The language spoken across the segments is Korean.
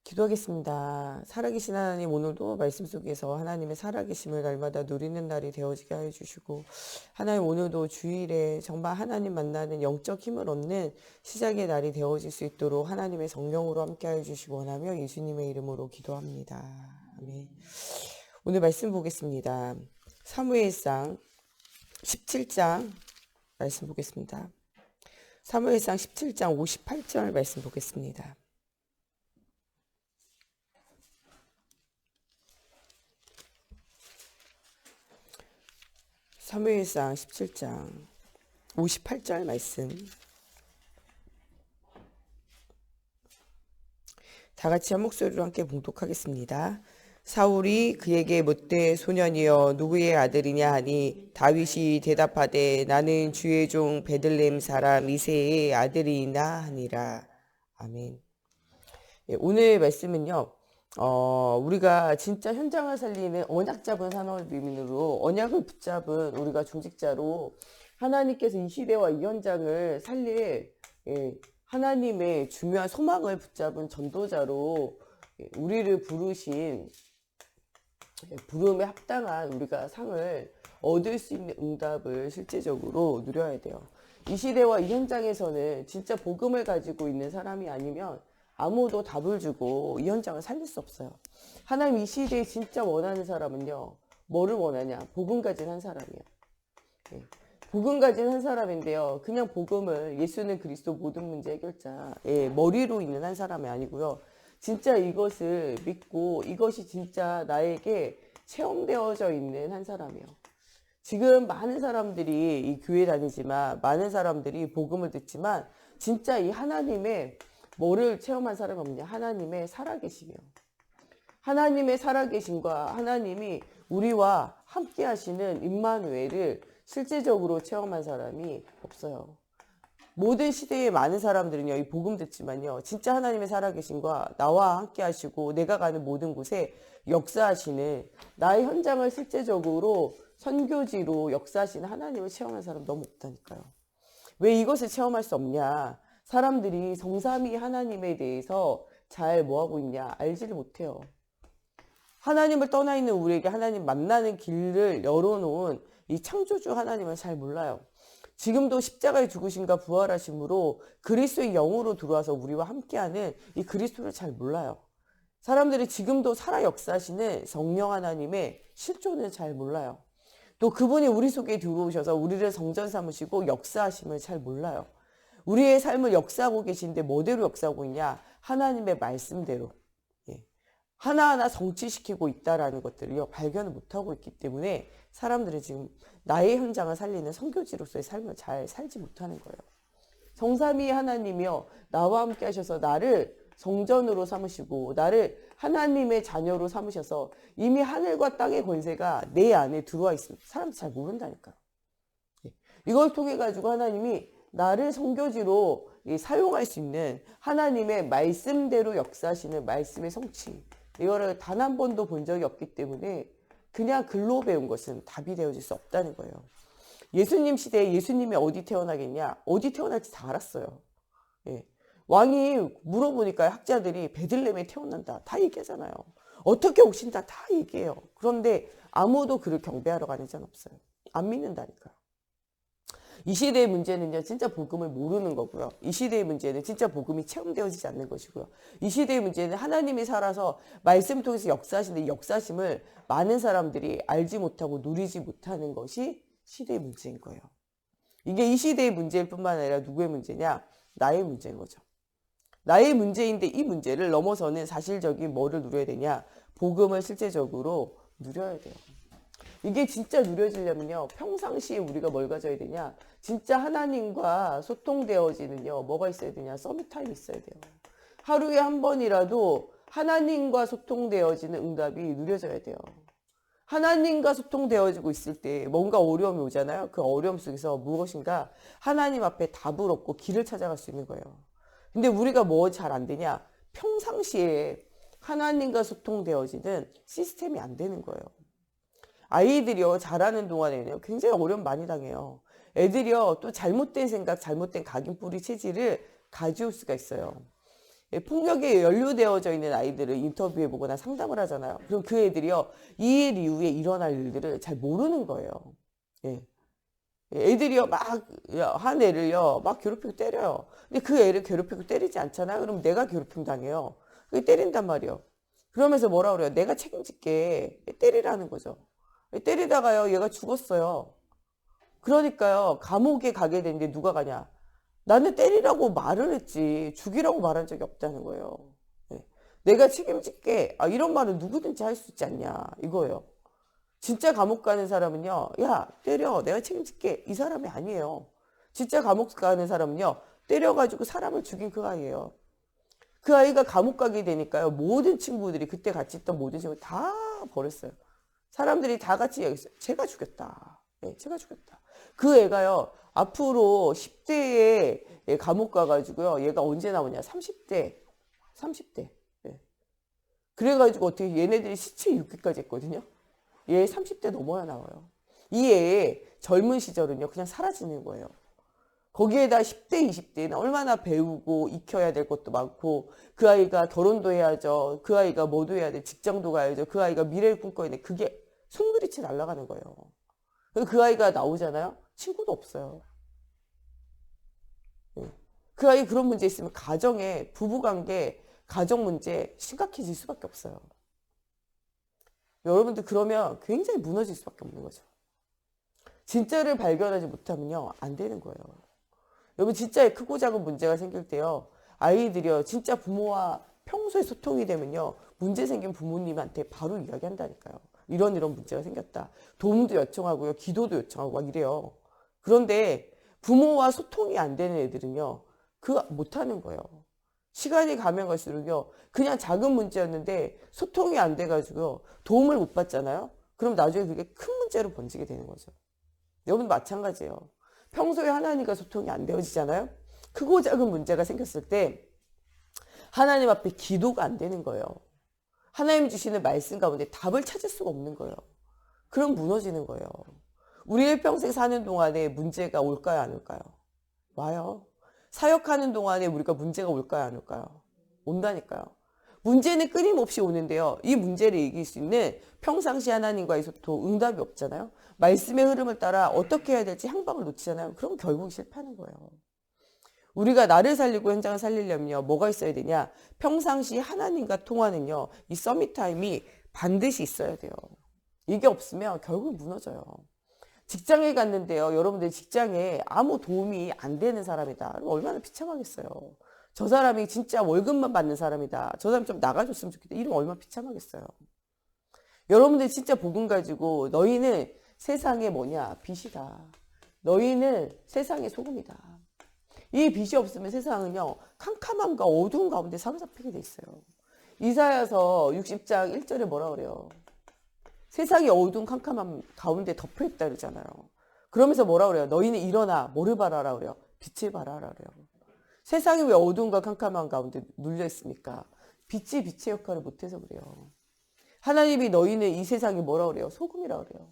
기도하겠습니다. 살아계신 하나님, 오늘도 말씀 속에서 하나님의 살아계심을 날마다 누리는 날이 되어지게 하여 주시고, 하나님 오늘도 주일에 정말 하나님 만나는 영적 힘을 얻는 시작의 날이 되어질 수 있도록 하나님의 성령으로 함께 하여 주시고 원하며 예수님의 이름으로 기도합니다. 아멘. 오늘 말씀 보겠습니다. 사무엘상 17장 말씀 보겠습니다. 사무엘상 17장 58절 말씀 보겠습니다. 사무엘상 17장 58절 말씀, 다 같이 한 목소리로 함께 봉독하겠습니다. 사울이 그에게 묻되 소년이여 누구의 아들이냐 하니 다윗이 대답하되 나는 주의 종 베들레헴 사람 이새의 아들이나 하니라. 아멘. 오늘 말씀은요, 우리가 진짜 현장을 살리는 언약 잡은 산업인으로 언약을 붙잡은 우리가 중직자로 하나님께서 이 시대와 이 현장을 살릴 하나님의 중요한 소망을 붙잡은 전도자로 우리를 부르신 부름에 합당한 우리가 상을 얻을 수 있는 응답을 실제적으로 누려야 돼요. 이 시대와 이 현장에서는 진짜 복음을 가지고 있는 사람이 아니면 아무도 답을 주고 이 현장을 살릴 수 없어요. 하나님 이 시대에 진짜 원하는 사람은요, 뭐를 원하냐? 복음 가진 한 사람이에요. 복음 가진 한 사람인데요, 그냥 복음을 예수는 그리스도 모든 문제 해결자의 머리로 있는 한 사람이 아니고요, 진짜 이것을 믿고 이것이 진짜 나에게 체험되어져 있는 한 사람이에요. 지금 많은 사람들이 이 교회 다니지만, 많은 사람들이 복음을 듣지만 진짜 이 하나님의 뭐를 체험한 사람이 없냐? 하나님의 살아계심이요. 하나님의 살아계심과 하나님이 우리와 함께 하시는 임마누엘을 실제적으로 체험한 사람이 없어요. 모든 시대의 많은 사람들은요, 이 복음 듣지만요, 진짜 하나님의 살아계심과 나와 함께 하시고 내가 가는 모든 곳에 역사하시는, 나의 현장을 실제적으로 선교지로 역사하시는 하나님을 체험한 사람 너무 없다니까요. 왜 이것을 체험할 수 없냐? 사람들이 성삼위 하나님에 대해서 잘 뭐하고 있냐? 알지를 못해요. 하나님을 떠나 있는 우리에게 하나님 만나는 길을 열어놓은 이 창조주 하나님을 잘 몰라요. 지금도 십자가의 죽으심과 부활하심으로 그리스도의 영으로 들어와서 우리와 함께하는 이 그리스도를 잘 몰라요. 사람들이 지금도 살아 역사하시는 성령 하나님의 실존을 잘 몰라요. 또 그분이 우리 속에 들어오셔서 우리를 성전 삼으시고 역사하심을 잘 몰라요. 우리의 삶을 역사하고 계신데 뭐대로 역사하고 있냐? 하나님의 말씀대로 하나하나 성취시키고 있다라는 것들을 발견을 못하고 있기 때문에 사람들이 지금 나의 현장을 살리는 선교지로서의 삶을 잘 살지 못하는 거예요. 성삼위 하나님이요, 나와 함께 하셔서 나를 성전으로 삼으시고 나를 하나님의 자녀로 삼으셔서 이미 하늘과 땅의 권세가 내 안에 들어와 있습니다. 사람들이 잘 모른다니까요. 이걸 통해 가지고 하나님이 나를 선교지로 사용할 수 있는 하나님의 말씀대로 역사하시는 말씀의 성취, 이거를 단 한 번도 본 적이 없기 때문에 그냥 글로 배운 것은 답이 되어질 수 없다는 거예요. 예수님 시대에 예수님이 어디 태어나겠냐? 어디 태어날지 다 알았어요. 왕이 물어보니까 학자들이 베들레헴에 태어난다 다 얘기하잖아요. 어떻게 오신다 다 얘기해요. 그런데 아무도 그를 경배하러 가는 자는 없어요. 안 믿는다니까요. 이 시대의 문제는요, 진짜 복음을 모르는 거고요. 이 시대의 문제는 진짜 복음이 체험되어지지 않는 것이고요. 이 시대의 문제는 하나님이 살아서 말씀 통해서 역사하시는 역사심을 많은 사람들이 알지 못하고 누리지 못하는 것이 시대의 문제인 거예요. 이게 이 시대의 문제일 뿐만 아니라 누구의 문제냐? 나의 문제인 거죠. 나의 문제인데 이 문제를 넘어서는 사실적인 뭐를 누려야 되냐? 복음을 실제적으로 누려야 돼요. 이게 진짜 누려지려면요, 평상시에 우리가 뭘 가져야 되냐? 진짜 하나님과 소통되어지는요, 뭐가 있어야 되냐? 서밋타임이 있어야 돼요. 하루에 한 번이라도 하나님과 소통되어지는 응답이 누려져야 돼요. 하나님과 소통되어지고 있을 때 뭔가 어려움이 오잖아요. 그 어려움 속에서 무엇인가 하나님 앞에 답을 얻고 길을 찾아갈 수 있는 거예요. 근데 우리가 뭐 잘 안 되냐? 평상시에 하나님과 소통되어지는 시스템이 안 되는 거예요. 아이들이요, 자라는 동안에는 굉장히 어려움 많이 당해요. 애들이요, 또 잘못된 생각, 잘못된 각인뿌리 체질을 가져올 수가 있어요. 폭력에 연루되어져 있는 아이들을 인터뷰해 보거나 상담을 하잖아요. 그럼 그 애들이요, 이 일 이후에 일어날 일들을 잘 모르는 거예요. 예. 애들이요, 한 애를요, 막 괴롭히고 때려요. 근데 그 애를 괴롭히고 때리지 않잖아요. 그럼 내가 괴롭힘 당해요. 그게 때린단 말이에요. 그러면서 뭐라 그래요? 내가 책임질게. 때리라는 거죠. 때리다가요, 얘가 죽었어요. 그러니까요, 감옥에 가게 되는데 누가 가냐? 나는 때리라고 말을 했지 죽이라고 말한 적이 없다는 거예요. 네. 내가 책임질게. 이런 말은 누구든지 할 수 있지 않냐 이거예요. 진짜 감옥 가는 사람은요, 야 때려 내가 책임질게 이 사람이 아니에요. 진짜 감옥 가는 사람은요, 때려가지고 사람을 죽인 그 아이예요. 그 아이가 감옥 가게 되니까요, 모든 친구들이 그때 같이 있던 모든 친구들 다 버렸어요. 사람들이 다 같이 얘기했어요. 제가 죽였다. 네, 제가 죽였다. 그 애가요, 앞으로 10대에 감옥 가가지고요, 얘가 언제 나오냐? 30대. 예. 그래가지고 어떻게 얘네들이 시체 읽기까지 했거든요. 얘 30대 넘어야 나와요. 이 애의 젊은 시절은요, 그냥 사라지는 거예요. 거기에다 10대, 20대는 얼마나 배우고 익혀야 될 것도 많고, 그 아이가 결혼도 해야죠. 그 아이가 뭐도 해야 돼. 직장도 가야죠. 그 아이가 미래를 꿈꿔야 돼. 그게 손그리치 날아가는 거예요. 그 아이가 나오잖아요. 친구도 없어요. 그 아이 그런 문제 있으면 가정에, 부부관계, 가정 문제 심각해질 수밖에 없어요. 여러분들 그러면 굉장히 무너질 수밖에 없는 거죠. 진짜를 발견하지 못하면요, 안 되는 거예요. 여러분 진짜 크고 작은 문제가 생길 때요, 아이들이요 진짜 부모와 평소에 소통이 되면요, 문제 생긴 부모님한테 바로 이야기한다니까요. 이런 문제가 생겼다. 도움도 요청하고요, 기도도 요청하고 막 이래요. 그런데 부모와 소통이 안 되는 애들은요, 그거 못하는 거예요. 시간이 가면 갈수록요, 그냥 작은 문제였는데 소통이 안 돼가지고요, 도움을 못 받잖아요. 그럼 나중에 그게 큰 문제로 번지게 되는 거죠. 여러분 마찬가지예요. 평소에 하나님과 소통이 안 되어지잖아요. 크고 작은 문제가 생겼을 때 하나님 앞에 기도가 안 되는 거예요. 하나님 주시는 말씀 가운데 답을 찾을 수가 없는 거예요. 그럼 무너지는 거예요. 우리의 평생 사는 동안에 문제가 올까요, 안 올까요? 와요. 사역하는 동안에 우리가 문제가 올까요, 안 올까요? 온다니까요. 문제는 끊임없이 오는데요, 이 문제를 이길 수 있는 평상시 하나님과의 소통, 응답이 없잖아요. 말씀의 흐름을 따라 어떻게 해야 될지 향방을 놓치잖아요. 그럼 결국 실패하는 거예요. 우리가 나를 살리고 현장을 살리려면요, 뭐가 있어야 되냐? 평상시 하나님과 통하는요, 이 서밋 타임이 반드시 있어야 돼요. 이게 없으면 결국 무너져요. 직장에 갔는데요, 여러분들 직장에 아무 도움이 안 되는 사람이다. 그럼 얼마나 비참하겠어요. 저 사람이 진짜 월급만 받는 사람이다. 저 사람 좀 나가줬으면 좋겠다. 이러면 얼마나 비참하겠어요. 여러분들 진짜 복음 가지고 너희는 세상의 뭐냐? 빛이다. 너희는 세상의 소금이다. 이 빛이 없으면 세상은요, 캄캄함과 어두운 가운데 사로잡히게 돼 있어요. 이사야서 60장 1절에 뭐라 그래요? 세상이 어두운 캄캄함 가운데 덮여있다 그러잖아요. 그러면서 뭐라 그래요? 너희는 일어나 뭐를 바라라 그래요? 빛을 바라라 그래요. 세상이 왜 어두움과 캄캄한 가운데 눌려 있습니까? 빛이 빛의 역할을 못해서 그래요. 하나님이 너희는 이 세상이 뭐라 그래요? 소금이라 그래요.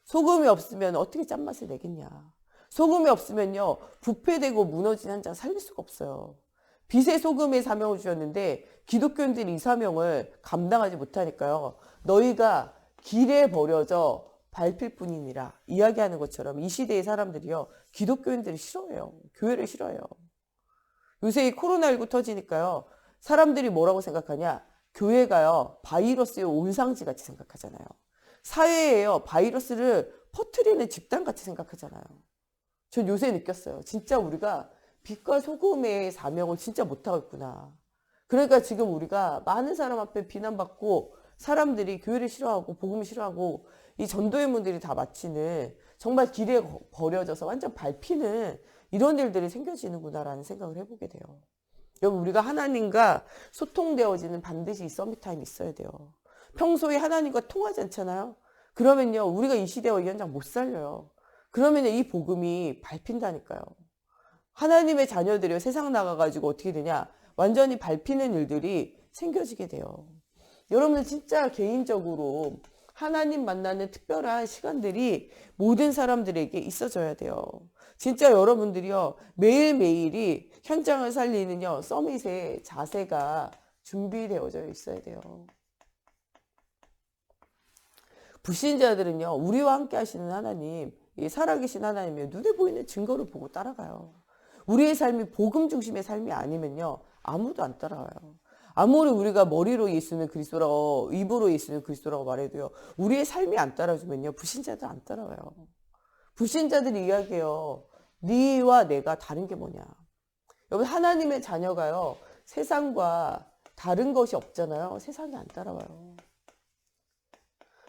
소금이 없으면 어떻게 짠맛을 내겠냐. 소금이 없으면요, 부패되고 무너진 한 장 살릴 수가 없어요. 빛의 소금의 사명을 주셨는데 기독교인들이 이 사명을 감당하지 못하니까요, 너희가 길에 버려져 밟힐 뿐이니라 이야기하는 것처럼 이 시대의 사람들이요, 기독교인들을 싫어해요. 교회를 싫어해요. 요새 이 코로나19 터지니까요, 사람들이 뭐라고 생각하냐? 교회가요, 바이러스의 온상지 같이 생각하잖아요. 사회에요, 바이러스를 퍼뜨리는 집단 같이 생각하잖아요. 전 요새 느꼈어요. 진짜 우리가 빛과 소금의 사명을 진짜 못하고 있구나. 그러니까 지금 우리가 많은 사람 앞에 비난받고 사람들이 교회를 싫어하고 복음을 싫어하고 이 전도의 문들이 다 마치는, 정말 길에 버려져서 완전 밟히는 이런 일들이 생겨지는구나라는 생각을 해보게 돼요. 여러분, 우리가 하나님과 소통되어지는 반드시 이 서밋타임이 있어야 돼요. 평소에 하나님과 통하지 않잖아요. 그러면요, 우리가 이 시대와 이 현장 못 살려요. 그러면 이 복음이 밟힌다니까요. 하나님의 자녀들이 세상 나가가지고 어떻게 되냐? 완전히 밟히는 일들이 생겨지게 돼요. 여러분들 진짜 개인적으로 하나님 만나는 특별한 시간들이 모든 사람들에게 있어져야 돼요. 진짜 여러분들이요, 매일매일이 현장을 살리는요, 서밋의 자세가 준비되어져 있어야 돼요. 불신자들은요, 우리와 함께 하시는 하나님, 이 살아계신 하나님의 눈에 보이는 증거를 보고 따라가요. 우리의 삶이 복음 중심의 삶이 아니면요, 아무도 안 따라와요. 아무리 우리가 머리로 예수는 그리스도라고, 입으로 예수는 그리스도라고 말해도요, 우리의 삶이 안 따라주면요, 불신자들 안 따라와요. 불신자들이 이야기해요. 네와 내가 다른 게 뭐냐. 여러분, 하나님의 자녀가요, 세상과 다른 것이 없잖아요. 세상이 안 따라와요.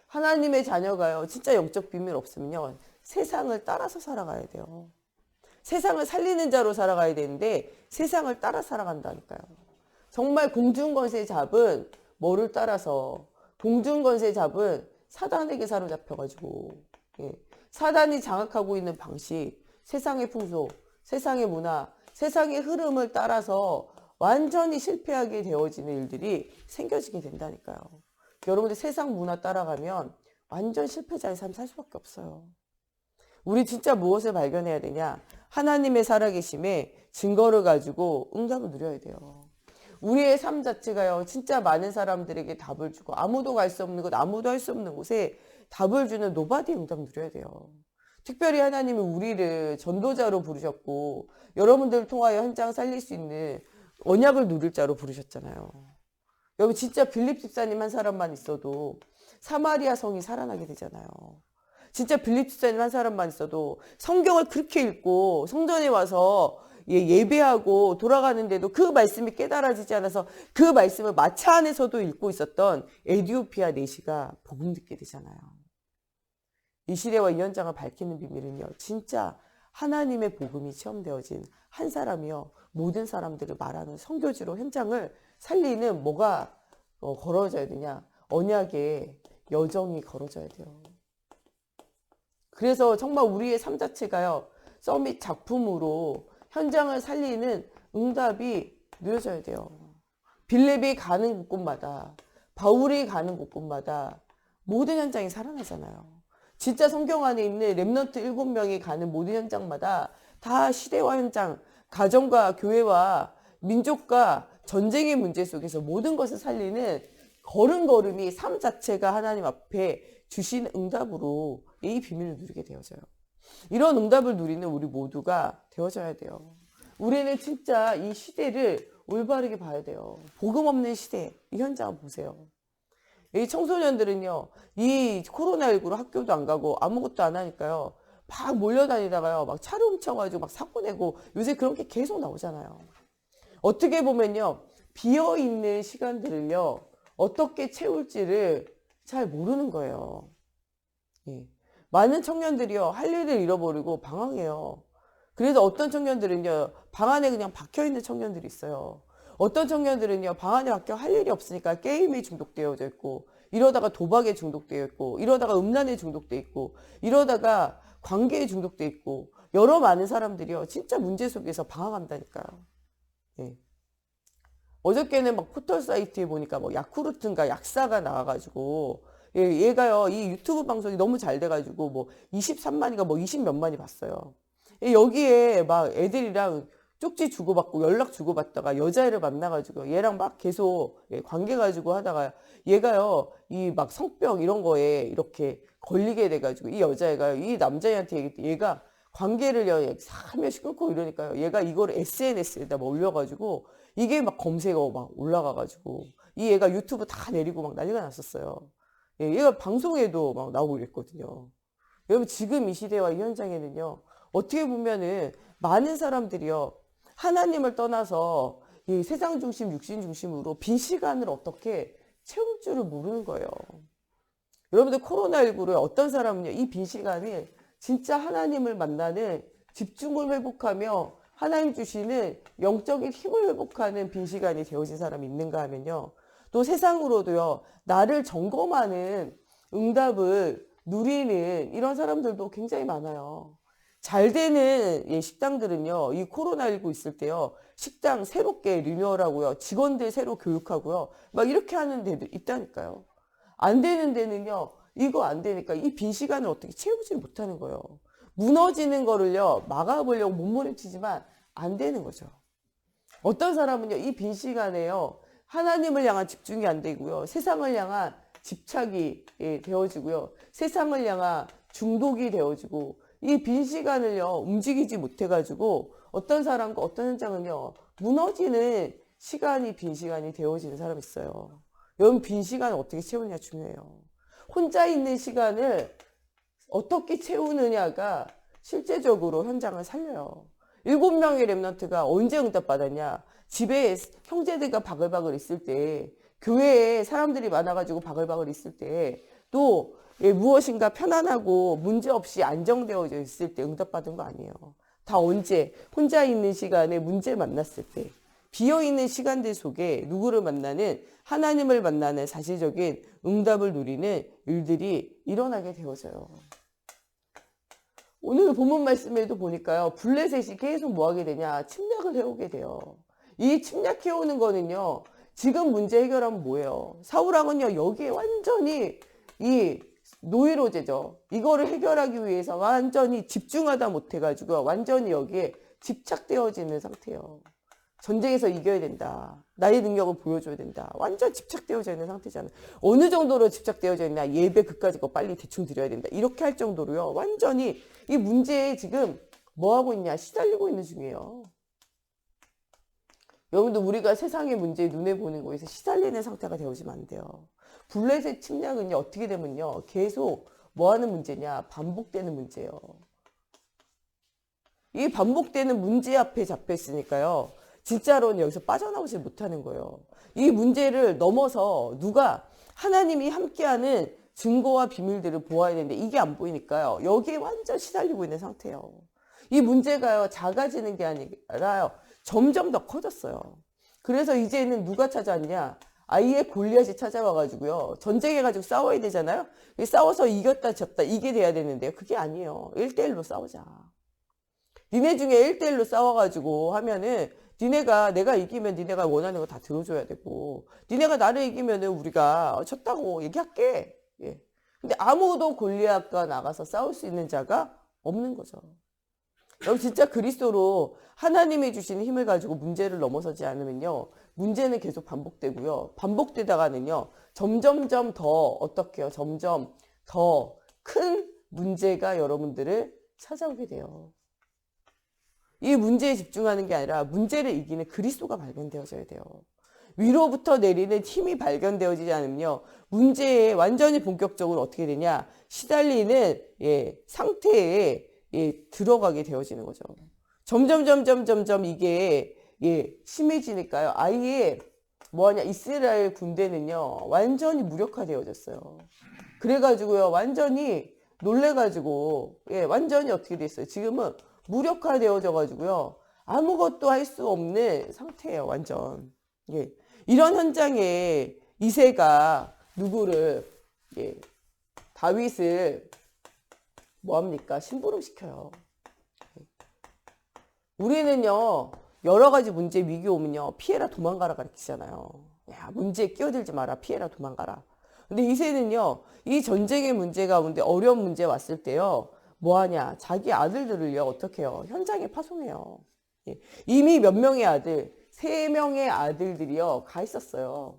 하나님의 자녀가요, 진짜 영적 비밀 없으면요, 세상을 따라서 살아가야 돼요. 세상을 살리는 자로 살아가야 되는데 세상을 따라 살아간다니까요. 정말 공중권세 잡은 뭐를 따라서, 공중권세 잡은 사단에게 사로잡혀가지고, 예, 사단이 장악하고 있는 방식, 세상의 풍속, 세상의 문화, 세상의 흐름을 따라서 완전히 실패하게 되어지는 일들이 생겨지게 된다니까요. 여러분들 세상 문화 따라가면 완전 실패자의 삶 살 수밖에 없어요. 우리 진짜 무엇을 발견해야 되냐? 하나님의 살아계심에 증거를 가지고 응답을 누려야 돼요. 우리의 삶 자체가요, 진짜 많은 사람들에게 답을 주고, 아무도 갈 수 없는 곳, 아무도 할 수 없는 곳에 답을 주는 노바디의 응답을 누려야 돼요. 특별히 하나님은 우리를 전도자로 부르셨고, 여러분들을 통하여 현장 살릴 수 있는 언약을 누릴 자로 부르셨잖아요. 여러분, 진짜 빌립 집사님 한 사람만 있어도 사마리아 성이 살아나게 되잖아요. 진짜 빌립 집사님 한 사람만 있어도 성경을 그렇게 읽고 성전에 와서 예배하고 돌아가는데도 그 말씀이 깨달아지지 않아서 그 말씀을 마차 안에서도 읽고 있었던 에디오피아 내시가 복음 듣게 되잖아요. 이 시대와 이 현장을 밝히는 비밀은요, 진짜 하나님의 복음이 체험되어진 한 사람이요, 모든 사람들을 말하는 선교지로 현장을 살리는 뭐가 걸어져야 되냐? 언약의 여정이 걸어져야 돼요. 그래서 정말 우리의 삶 자체가요, 서밋 작품으로 현장을 살리는 응답이 누려져야 돼요. 빌립이 가는 곳곳마다, 바울이 가는 곳곳마다 모든 현장이 살아나잖아요. 진짜 성경 안에 있는 렘넌트 7명이 가는 모든 현장마다 다 시대와 현장, 가정과 교회와 민족과 전쟁의 문제 속에서 모든 것을 살리는 걸음걸음이 삶 자체가 하나님 앞에 주신 응답으로 이 비밀을 누리게 되어져요. 이런 응답을 누리는 우리 모두가 되어져야 돼요. 우리는 진짜 이 시대를 올바르게 봐야 돼요. 복음 없는 시대, 이 현장 보세요. 이 청소년들은요, 이 코로나19로 학교도 안 가고 아무것도 안 하니까요, 막 몰려다니다가요, 막 차를 훔쳐가지고 막 사고 내고, 요새 그런 게 계속 나오잖아요. 어떻게 보면요, 비어있는 시간들을요, 어떻게 채울지를 잘 모르는 거예요. 예. 많은 청년들이요, 할 일을 잃어버리고 방황해요. 그래서 어떤 청년들은요, 방 안에 그냥 박혀있는 청년들이 있어요. 어떤 청년들은요, 방 안에 박혀 할 일이 없으니까 게임에 중독되어져 있고, 이러다가 도박에 중독되어 있고, 이러다가 음란에 중독되어 있고, 이러다가 관계에 중독되어 있고, 여러 많은 사람들이요, 진짜 문제 속에서 방황한다니까요. 예. 어저께는 막 포털 사이트에 보니까 뭐 야쿠르트인가 약사가 나와가지고, 얘가요, 이 유튜브 방송이 너무 잘 돼가지고, 뭐 23만인가 뭐 20몇만이 봤어요. 여기에 막 애들이랑 쪽지 주고받고 연락 주고받다가 여자애를 만나가지고 얘랑 막 계속 관계 가지고 하다가 얘가요, 이 막 성병 이런 거에 이렇게 걸리게 돼가지고 이 여자애가 이 남자애한테 얘가 관계를요, 3년씩 끊고 이러니까요, 얘가 이걸 SNS에다 막 올려가지고 이게 막 검색어 막 올라가가지고 이 얘가 유튜브 다 내리고 막 난리가 났었어요. 얘가 방송에도 막 나오고 이랬거든요. 여러분, 지금 이 시대와 이 현장에는요, 어떻게 보면은 많은 사람들이요, 하나님을 떠나서 이 세상 중심, 육신 중심으로 빈 시간을 어떻게 채울 줄을 모르는 거예요. 여러분들, 코로나19로 어떤 사람은요, 이 빈 시간을 진짜 하나님을 만나는 집중을 회복하며 하나님 주시는 영적인 힘을 회복하는 빈 시간이 되어진 사람이 있는가 하면요, 또 세상으로도요, 나를 점검하는 응답을 누리는 이런 사람들도 굉장히 많아요. 잘 되는 식당들은요, 이 코로나19 있을 때요, 식당 새롭게 리뉴얼하고요, 직원들 새로 교육하고요, 막 이렇게 하는 데도 있다니까요. 안 되는 데는요, 이거 안 되니까 이 빈 시간을 어떻게 채우지 못하는 거예요. 무너지는 거를요, 막아보려고 몸부림치지만 안 되는 거죠. 어떤 사람은요, 이 빈 시간에요, 하나님을 향한 집중이 안 되고요, 세상을 향한 집착이 되어지고요, 세상을 향한 중독이 되어지고, 이 빈 시간을요, 움직이지 못해가지고, 어떤 사람과 어떤 현장은요, 무너지는 시간이 빈 시간이 되어지는 사람이 있어요. 여러분, 빈 시간을 어떻게 채우느냐 중요해요. 혼자 있는 시간을 어떻게 채우느냐가 실제적으로 현장을 살려요. 7명의 렘넌트가 언제 응답받았냐? 집에 형제들과 바글바글 있을 때, 교회에 사람들이 많아가지고 바글바글 있을 때, 또 무엇인가 편안하고 문제없이 안정되어져 있을 때 응답받은 거 아니에요. 다 언제? 혼자 있는 시간에 문제 만났을 때, 비어있는 시간들 속에 누구를 만나는, 하나님을 만나는 사실적인 응답을 누리는 일들이 일어나게 되어져요. 오늘 본문 말씀에도 보니까요, 블레셋이 계속 뭐 하게 되냐? 침략을 해오게 돼요. 이 침략해오는 거는요, 지금 문제 해결하면 뭐예요? 사울왕은요, 여기에 완전히 이 노이로제죠. 이거를 해결하기 위해서 완전히 집중하다 못해가지고 완전히 여기에 집착되어지는 상태예요. 전쟁에서 이겨야 된다. 나의 능력을 보여줘야 된다. 완전 집착되어져 있는 상태잖아요. 어느 정도로 집착되어져 있냐. 예배 그까지 거 빨리 대충 드려야 된다. 이렇게 할 정도로요. 완전히 이 문제에 지금 뭐하고 있냐. 시달리고 있는 중이에요. 여러분들 우리가 세상의 문제에 눈에 보는 거에서 시달리는 상태가 되어지면 안 돼요. 블레셋 침략은요. 어떻게 되면요. 계속 뭐하는 문제냐. 반복되는 문제예요. 이 반복되는 문제 앞에 잡혀 있으니까요. 진짜로는 여기서 빠져나오지 못하는 거예요. 이 문제를 넘어서 누가 하나님이 함께하는 증거와 비밀들을 보아야 되는데 이게 안 보이니까요. 여기에 완전 시달리고 있는 상태예요. 이 문제가요. 작아지는 게 아니라요. 점점 더 커졌어요. 그래서 이제는 누가 찾아왔냐. 아예 골리앗이 찾아와가지고요. 전쟁해가지고 싸워야 되잖아요. 싸워서 이겼다 졌다 이게 돼야 되는데요. 그게 아니에요. 1대1로 싸우자. 니네 중에 1대1로 싸워가지고 하면은 니네가 내가 이기면 니네가 원하는 거 다 들어줘야 되고 니네가 나를 이기면은 우리가 졌다고 얘기할게. 예. 근데 아무도 골리앗과 나가서 싸울 수 있는 자가 없는 거죠. 여러분 진짜 그리스도로 하나님이 주신 힘을 가지고 문제를 넘어서지 않으면요. 문제는 계속 반복되고요. 반복되다가는요. 점점점 더 어떻게 해요? 점점 더 큰 문제가 여러분들을 찾아오게 돼요. 이 문제에 집중하는 게 아니라 문제를 이기는 그리스도가 발견되어져야 돼요. 위로부터 내리는 힘이 발견되어지지 않으면요. 문제에 완전히 본격적으로 어떻게 되냐. 시달리는 상태에 들어가게 되어지는 거죠. 점점 이게 심해지니까요. 아예 뭐하냐. 이스라엘 군대는요. 완전히 무력화되어졌어요. 그래가지고요. 완전히 놀래가지고 완전히 어떻게 됐어요. 지금은 무력화되어져 가지고요. 아무것도 할 수 없는 상태예요. 완전. 이런 현장에 이새가 누구를 다윗을 뭐합니까? 심부름 시켜요. 우리는요. 여러 가지 문제 위기 오면요. 피해라 도망가라 가르치잖아요. 야, 문제에 끼어들지 마라. 피해라 도망가라. 근데 이새는요. 이 전쟁의 문제 가운데 어려운 문제 왔을 때요. 뭐하냐. 자기 아들들을요. 어떻게 해요. 현장에 파송해요. 이미 몇 명의 아들, 3명의 아들들이요. 가 있었어요.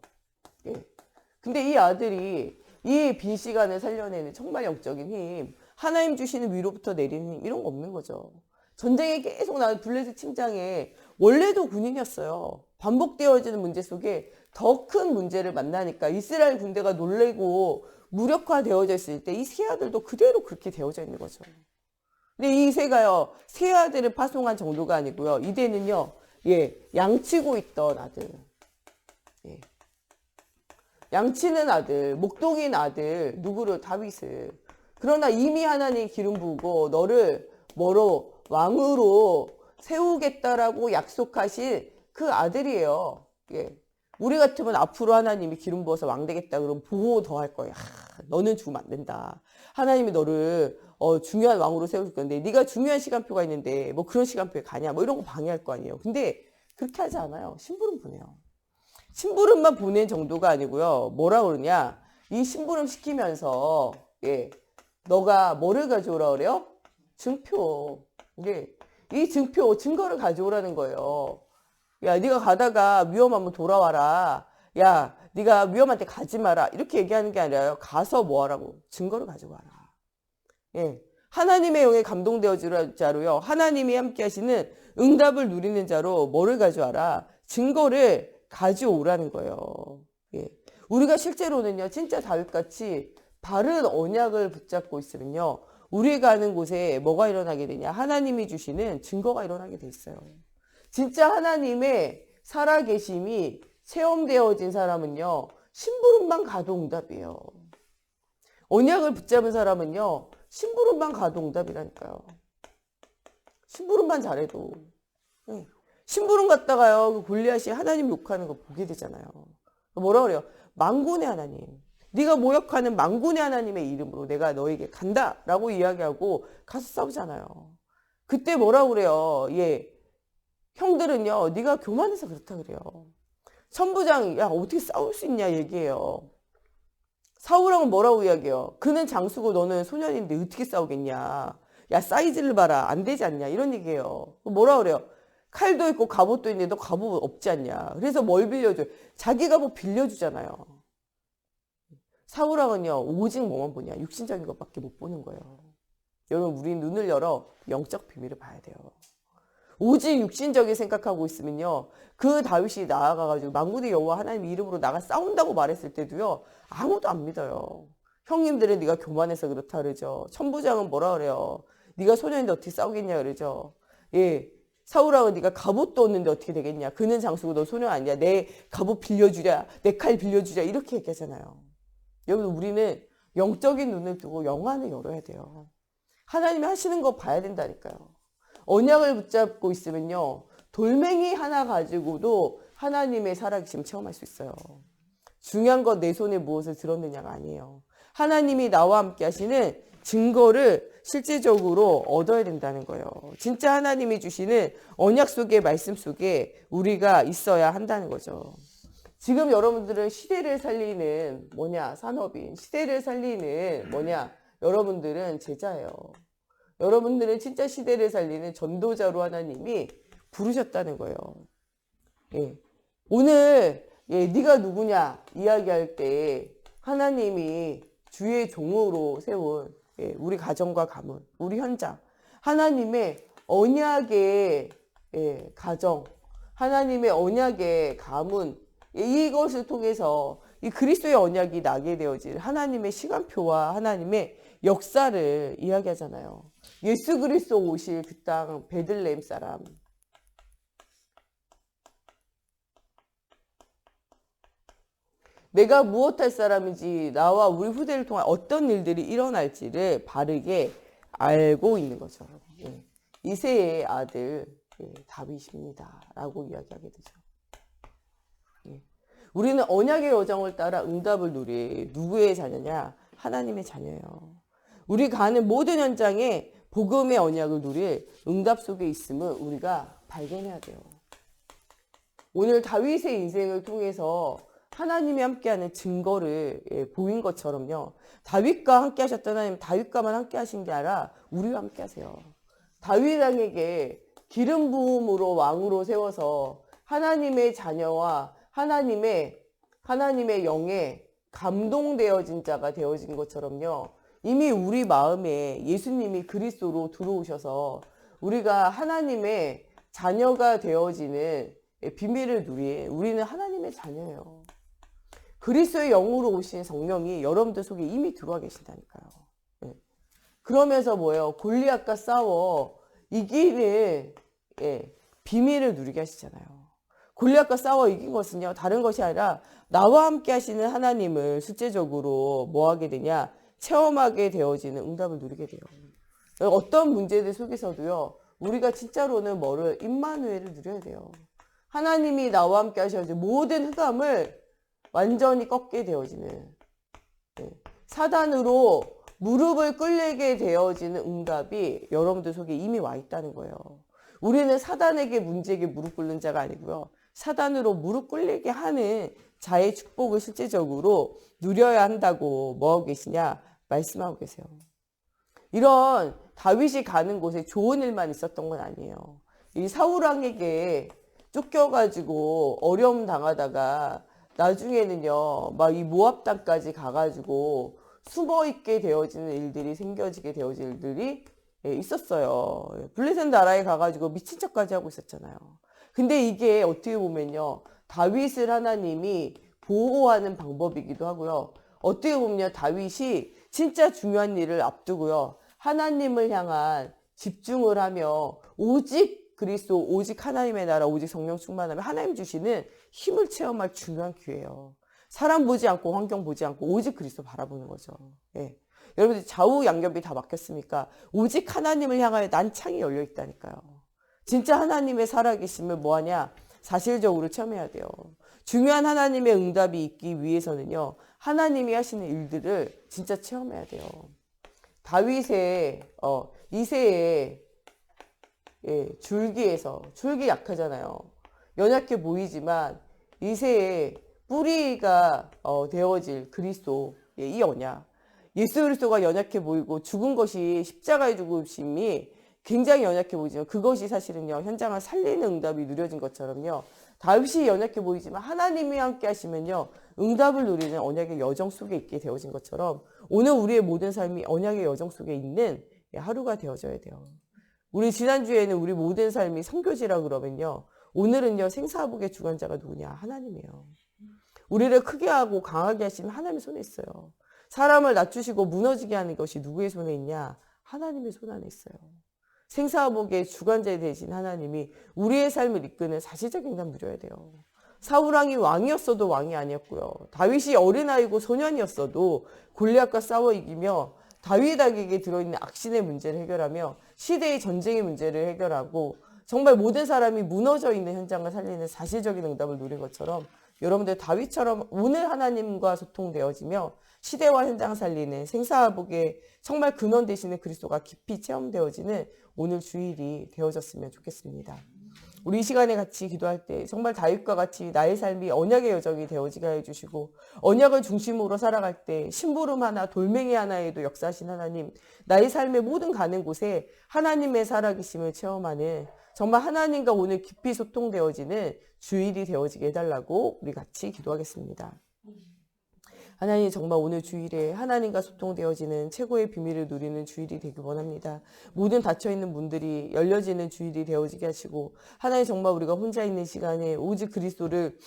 근데 이 아들이 이 빈 시간을 살려내는 정말 영적인 힘, 하나님 주시는 위로부터 내리는 힘, 이런 거 없는 거죠. 전쟁에 계속 나온 블레셋 침장에 원래도 군인이었어요. 반복되어지는 문제 속에 더 큰 문제를 만나니까 이스라엘 군대가 놀래고 무력화되어져 있을 때 이 세 아들도 그대로 그렇게 되어져 있는 거죠. 근데 이 새가요, 세 아들을 파송한 정도가 아니고요. 이때는요, 양치고 있던 아들. 양치는 아들, 목동인 아들, 누구를? 다윗을. 그러나 이미 하나님 기름 부으고 너를 뭐로? 왕으로 세우겠다라고 약속하신 그 아들이에요. 우리 같으면 앞으로 하나님이 기름 부어서 왕 되겠다 그러면 보호 더 할 거예요. 너는 죽으면 안 된다. 하나님이 너를 중요한 왕으로 세울 건데 네가 중요한 시간표가 있는데 뭐 그런 시간표에 가냐 뭐 이런 거 방해할 거 아니에요. 근데 그렇게 하지 않아요. 심부름 보내요. 심부름만 보낸 정도가 아니고요. 뭐라 그러냐. 이 심부름 시키면서 예. 너가 뭐를 가져오라 그래요? 증표. 예. 이 증거를 가져오라는 거예요. 야, 네가 가다가 위험하면 돌아와라. 야, 네가 위험한데 가지 마라. 이렇게 얘기하는 게 아니라요. 가서 뭐 하라고? 증거를 가져와라. 예. 하나님의 영에 감동되어지는 자로요. 하나님이 함께 하시는 응답을 누리는 자로 뭐를 가져와라? 증거를 가져오라는 거예요. 예. 우리가 실제로는요, 진짜 다윗같이 바른 언약을 붙잡고 있으면요, 우리가 가는 곳에 뭐가 일어나게 되냐? 하나님이 주시는 증거가 일어나게 돼 있어요. 진짜 하나님의 살아계심이 체험되어진 사람은요, 심부름만 가도 응답이에요. 언약을 붙잡은 사람은요, 심부름만 가도 응답이라니까요. 심부름만 잘해도. 심부름 갔다가요, 그 골리앗이 하나님 욕하는 거 보게 되잖아요. 뭐라 그래요? 만군의 하나님. 네가 모욕하는 만군의 하나님의 이름으로 내가 너에게 간다 라고 이야기하고 가서 싸우잖아요. 그때 뭐라 그래요? 예. 형들은요, 네가 교만해서 그렇다 그래요. 천부장, 야, 어떻게 싸울 수 있냐 얘기해요. 사울왕은 뭐라고 이야기해요? 그는 장수고 너는 소년인데 어떻게 싸우겠냐. 야, 사이즈를 봐라. 안 되지 않냐. 이런 얘기해요. 뭐라 그래요? 칼도 있고 갑옷도 있는데 너 갑옷 없지 않냐. 그래서 뭘 빌려줘요? 자기 갑옷 빌려주잖아요. 사울왕은요, 오직 뭐만 보냐? 육신적인 것밖에 못 보는 거예요. 여러분, 우리 눈을 열어 영적 비밀을 봐야 돼요. 오직 육신적인 생각하고 있으면요, 그 다윗이 나아가가지고 만군의 여호와 하나님 이름으로 나가 싸운다고 말했을 때도요, 아무도 안 믿어요. 형님들은 네가 교만해서 그렇다 그러죠. 천부장은 뭐라 그래요? 네가 소년인데 어떻게 싸우겠냐 그러죠. 예, 사울왕은 네가 갑옷도 없는데 어떻게 되겠냐. 그는 장수고 너 소년 아니야. 내 갑옷 빌려주랴. 내 칼 빌려주랴. 이렇게 얘기하잖아요. 여러분, 우리는 영적인 눈을 뜨고 영안을 열어야 돼요. 하나님이 하시는 거 봐야 된다니까요. 언약을 붙잡고 있으면요, 돌멩이 하나 가지고도 하나님의 살아계심 체험할 수 있어요. 중요한 건 내 손에 무엇을 들었느냐가 아니에요. 하나님이 나와 함께 하시는 증거를 실질적으로 얻어야 된다는 거예요. 진짜 하나님이 주시는 언약 속의 말씀 속에 우리가 있어야 한다는 거죠. 지금 여러분들은 시대를 살리는 산업인, 시대를 살리는 여러분들은 제자예요. 여러분들은 진짜 시대를 살리는 전도자로 하나님이 부르셨다는 거예요. 예. 오늘 네가 누구냐 이야기할 때 하나님이 주의 종으로 세운 우리 가정과 가문, 우리 현장, 하나님의 언약의 가정, 하나님의 언약의 가문, 이것을 통해서 이 그리스도의 언약이 나게 되어질 하나님의 시간표와 하나님의 역사를 이야기하잖아요. 예수 그리스도 오실 그 땅 베들레헴 사람. 내가 무엇할 사람인지 나와 우리 후대를 통한 어떤 일들이 일어날지를 바르게 알고 있는 거죠. 이새의 아들 다윗입니다. 라고 이야기하게 되죠. 우리는 언약의 여정을 따라 응답을 누릴 누구의 자녀냐? 하나님의 자녀예요. 우리 가는 모든 현장에 복음의 언약을 누릴 응답 속에 있음을 우리가 발견해야 돼요. 오늘 다윗의 인생을 통해서 하나님이 함께하는 증거를 보인 것처럼요. 다윗과 함께 하셨던 하나님, 다윗과만 함께 하신 게 아니라 우리와 함께 하세요. 다윗 왕에게 기름 부음으로 왕으로 세워서 하나님의 자녀와 하나님의 영에 감동되어진 자가 되어진 것처럼요. 이미 우리 마음에 예수님이 그리스도로 들어오셔서 우리가 하나님의 자녀가 되어지는 비밀을 누린 우리는 하나님의 자녀예요. 그리스도의 영으로 오신 성령이 여러분들 속에 이미 들어와 계신다니까요. 그러면서 골리앗과 싸워 이기는 비밀을 누리게 하시잖아요. 골리앗과 싸워 이긴 것은요, 다른 것이 아니라 나와 함께 하시는 하나님을 실제적으로 뭐 하게 되냐? 체험하게 되어지는 응답을 누리게 돼요. 어떤 문제들 속에서도요, 우리가 진짜로는 임마누엘을 누려야 돼요. 하나님이 나와 함께 하셔서 모든 흑암을 완전히 꺾게 되어지는, 사단으로 무릎을 꿇리게 되어지는 응답이 여러분들 속에 이미 와 있다는 거예요. 우리는 사단에게 문제에게 무릎 꿇는 자가 아니고요, 사단으로 무릎 꿇리게 하는 자의 축복을 실제적으로 누려야 한다고 뭐 하고 계시냐? 말씀하고 계세요. 이런 다윗이 가는 곳에 좋은 일만 있었던 건 아니에요. 이 사울왕에게 쫓겨가지고 어려움 당하다가 나중에는요, 막 이 모압 땅까지 가가지고 숨어 있게 되어지는 일들이 생겨지게 되어질 일들이 있었어요. 블레셋 나라에 가가지고 미친 척까지 하고 있었잖아요. 근데 이게 어떻게 보면요, 다윗을 하나님이 보호하는 방법이기도 하고요. 어떻게 보면 다윗이 진짜 중요한 일을 앞두고요, 하나님을 향한 집중을 하며 오직 그리스도, 오직 하나님의 나라, 오직 성령 충만하면 하나님 주시는 힘을 체험할 중요한 기회예요. 사람 보지 않고 환경 보지 않고 오직 그리스도 바라보는 거죠. 예. 여러분들 좌우 양옆이 다 막혔습니까? 오직 하나님을 향하여 난 창이 열려 있다니까요. 진짜 하나님의 살아계심을 뭐하냐? 사실적으로 체험해야 돼요. 중요한 하나님의 응답이 있기 위해서는요, 하나님이 하시는 일들을 진짜 체험해야 돼요. 다윗의 이새의 줄기에서, 줄기 약하잖아요. 연약해 보이지만 이새의 뿌리가 되어질 그리스도, 이 언약. 예수 그리스도가 연약해 보이고 죽은 것이 십자가의 죽으심이 굉장히 연약해 보이지만 그것이 사실은요, 현장을 살리는 응답이 누려진 것처럼요, 다윗이 연약해 보이지만 하나님이 함께 하시면요, 응답을 누리는 언약의 여정 속에 있게 되어진 것처럼 오늘 우리의 모든 삶이 언약의 여정 속에 있는 하루가 되어져야 돼요. 우리 지난주에는 우리 모든 삶이 선교지라 그러면요, 오늘은요, 생사복의 주관자가 누구냐? 하나님이에요. 우리를 크게 하고 강하게 하시면 하나님의 손에 있어요. 사람을 낮추시고 무너지게 하는 것이 누구의 손에 있냐? 하나님의 손 안에 있어요. 생사복의 주관자 되신 하나님이 우리의 삶을 이끄는 사실적인 응답 누려야 돼요. 사울왕이 왕이었어도 왕이 아니었고요, 다윗이 어린아이고 소년이었어도 골리앗과 싸워 이기며 다윗에게 들어있는 악신의 문제를 해결하며 시대의 전쟁의 문제를 해결하고 정말 모든 사람이 무너져 있는 현장을 살리는 사실적인 응답을 누린 것처럼 여러분들 다윗처럼 오늘 하나님과 소통되어지며 시대와 현장 살리는 생사복의 정말 근원 되시는 그리스도가 깊이 체험되어지는 오늘 주일이 되어졌으면 좋겠습니다. 우리 이 시간에 같이 기도할 때 정말 다윗과 같이 나의 삶이 언약의 여정이 되어지게 해주시고 언약을 중심으로 살아갈 때 심부름 하나 돌멩이 하나에도 역사하신 하나님, 나의 삶의 모든 가는 곳에 하나님의 살아계심을 체험하는 정말 하나님과 오늘 깊이 소통되어지는 주일이 되어지게 해달라고 우리 같이 기도하겠습니다. 하나님, 정말 오늘 주일에 하나님과 소통되어지는 최고의 비밀을 누리는 주일이 되길 원합니다. 모든 닫혀있는 문들이 열려지는 주일이 되어지게 하시고 하나님, 정말 우리가 혼자 있는 시간에 오직 그리스도를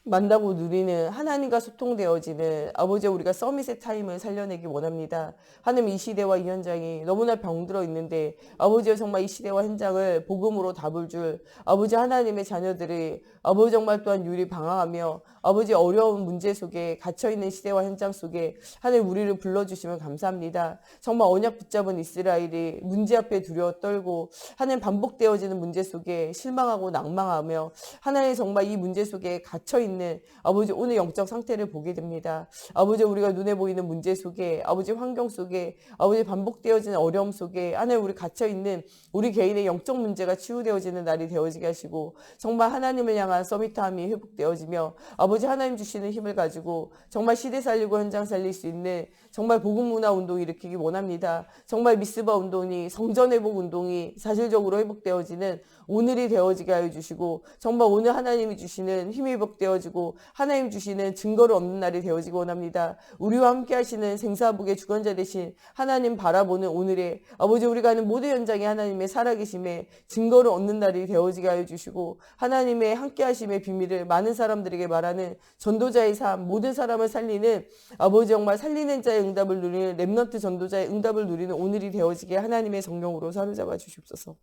만나고 누리는 하나님과 소통되어지는 아버지, 우리가 서밋의 타임을 살려내기 원합니다. 하나님, 이 시대와 이 현장이 너무나 병들어 있는데 아버지, 정말 이 시대와 현장을 복음으로 답을 줄 아버지 하나님의 자녀들이 아버지 정말 또한 유리 방황하며 아버지 어려운 문제 속에 갇혀있는 시대와 현장 속에 하나님 우리를 불러주시면 감사합니다. 정말 언약 붙잡은 이스라엘이 문제 앞에 두려워 떨고 하나님 반복되어지는 문제 속에 실망하고 낭망하며 하나님 정말 이 문제 속에 갇혀있는 아버지 오늘 영적 상태를 보게 됩니다. 아버지, 우리가 눈에 보이는 문제 속에 아버지 환경 속에 아버지 반복되어지는 어려움 속에 하나님 우리 갇혀있는 우리 개인의 영적 문제가 치유되어지는 날이 되어지게 하시고 정말 하나님을 향한 서밋함이 회복되어지며 아버지 하나님 주시는 힘을 가지고 정말 시대 살리고 현장 살릴 수 있는 정말 복음문화 운동을 일으키기 원합니다. 정말 미스바 운동이 성전 회복 운동이 사실적으로 회복되어지는 오늘이 되어지게 하여 주시고 정말 오늘 하나님이 주시는 힘이 회복되어지고 하나님 주시는 증거를 얻는 날이 되어지기 원합니다. 우리와 함께 하시는 생사복의 주관자 되신 하나님 바라보는 오늘의 아버지, 우리가 하는 모든 현장에 하나님의 살아계심에 증거를 얻는 날이 되어지게 하여 주시고 하나님의 함께 하심의 비밀을 많은 사람들에게 말하는 전도자의 삶, 모든 사람을 살리는 아버지 정말 살리는 자의 응답을 누리는 렘넌트 전도자의 응답을 누리는 오늘이 되어지게 하나님의 성령으로 사로잡아 주시옵소서.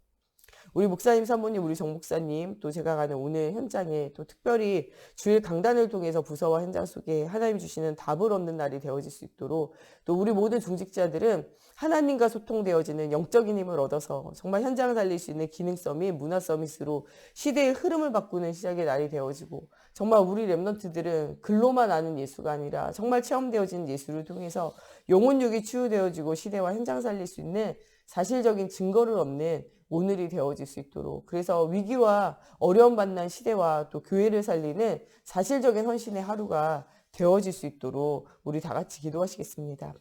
우리 목사님, 사모님, 우리 정 목사님, 또 제가 가는 오늘 현장에 또 특별히 주일 강단을 통해서 부서와 현장 속에 하나님 주시는 답을 얻는 날이 되어질 수 있도록 또 우리 모든 중직자들은 하나님과 소통되어지는 영적인 힘을 얻어서 정말 현장을 살릴 수 있는 기능 서밋, 문화 서밋으로 시대의 흐름을 바꾸는 시작의 날이 되어지고 정말 우리 렘넌트들은 글로만 아는 예수가 아니라 정말 체험되어지는 예수를 통해서 영혼육이 치유되어지고 시대와 현장 살릴 수 있는 사실적인 증거를 얻는 오늘이 되어질 수 있도록, 그래서 위기와 어려움 만난 시대와 또 교회를 살리는 사실적인 헌신의 하루가 되어질 수 있도록 우리 다 같이 기도하시겠습니다.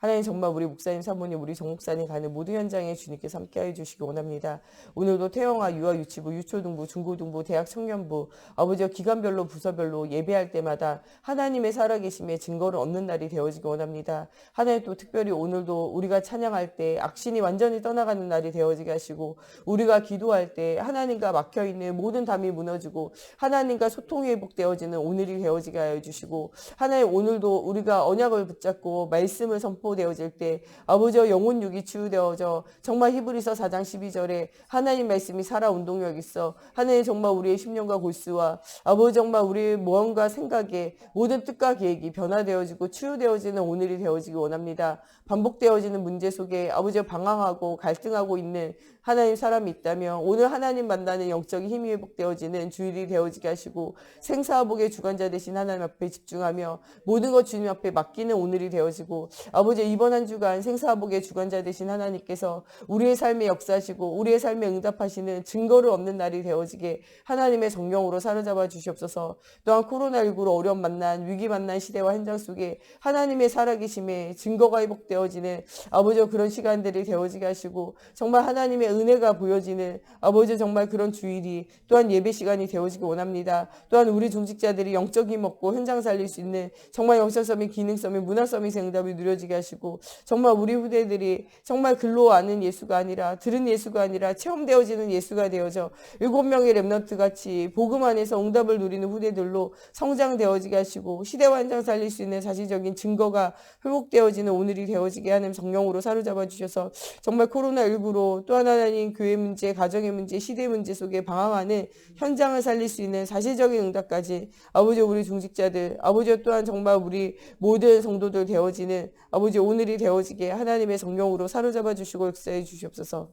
하나님 정말 우리 목사님, 사모님, 우리 정목사님 가는 모든 현장에 주님께서 함께해 주시기 원합니다. 오늘도 태영아, 유아, 유치부, 유초등부, 중고등부, 대학 청년부, 아버지와 기관별로 부서별로 예배할 때마다 하나님의 살아계심의 증거를 얻는 날이 되어지기 원합니다. 하나님 또 특별히 오늘도 우리가 찬양할 때 악신이 완전히 떠나가는 날이 되어지게 하시고 우리가 기도할 때 하나님과 막혀있는 모든 담이 무너지고 하나님과 소통이 회복되어지는 오늘이 되어지게 하여 주시고 하나님 오늘도 우리가 언약을 붙잡고 말씀을 선포되어질 때 아버지와 영혼육이 치유되어져 정말 히브리서 4장 12절에 하나님 말씀이 살아 운동력 있어 하나님 정말 우리의 심령과 골수와 아버지 정말 우리의 무언가 생각에 모든 뜻과 계획이 변화되어지고 치유되어지는 오늘이 되어지기 원합니다. 반복되어지는 문제 속에 아버지와 방황하고 갈등하고 있는 하나님 사람이 있다면 오늘 하나님 만나는 영적인 힘이 회복되어지는 주일이 되어지게 하시고 생사화복의 주관자 되신 하나님 앞에 집중하며 모든 것 주님 앞에 맡기는 오늘이 되어지고 아버지 이번 한 주간 생사화복의 주관자 되신 하나님께서 우리의 삶에 역사하시고 우리의 삶에 응답하시는 증거를 얻는 날이 되어지게 하나님의 성령으로 사로잡아 주시옵소서. 또한 코로나19로 어려움 만난 위기 만난 시대와 현장 속에 하나님의 살아계심에 증거가 회복되어지는 아버지 그런 시간들이 되어지게 하시고 정말 하나님의 은혜가 보여지는 아버지 정말 그런 주일이 또한 예배 시간이 되어지기 원합니다. 또한 우리 중직자들이 영적인 먹고 현장 살릴 수 있는 정말 영적성이 기능성이 문화성이 응답이 누려지게 하시고 정말 우리 후대들이 정말 글로 아는 예수가 아니라 들은 예수가 아니라 체험되어지는 예수가 되어져 7명의 렘넌트 같이 복음 안에서 응답을 누리는 후대들로 성장되어지게 하시고 시대와 현장 살릴 수 있는 사실적인 증거가 회복되어지는 오늘이 되어지게 하는 성령으로 사로잡아 주셔서 정말 코로나19로 또 하나님 교회 문제, 가정의 문제, 시대 문제 속에 방황하는 현장을 살릴 수 있는 사실적인 응답까지 아버지 우리 중직자들 아버지 또한 정말 우리 모든 성도들 되어지는 아버지 오늘이 되어지게 하나님의 성령으로 사로잡아 주시고 역사해 주시옵소서.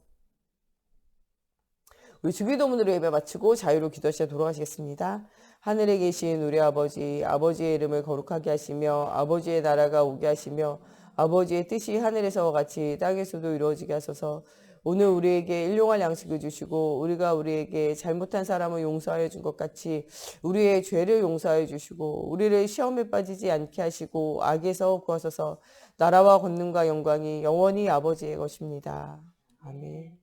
우리 주기도문으로 예배 마치고 자유로 기도하시다 돌아가시겠습니다. 하늘에 계신 우리 아버지, 아버지의 이름을 거룩하게 하시며 아버지의 나라가 오게 하시며 아버지의 뜻이 하늘에서와 같이 땅에서도 이루어지게 하소서. 오늘 우리에게 일용할 양식을 주시고 우리가 우리에게 잘못한 사람을 용서하여 준 것 같이 우리의 죄를 용서하여 주시고 우리를 시험에 빠지지 않게 하시고 악에서 구하소서. 나라와 권능과 영광이 영원히 아버지의 것입니다. 아멘.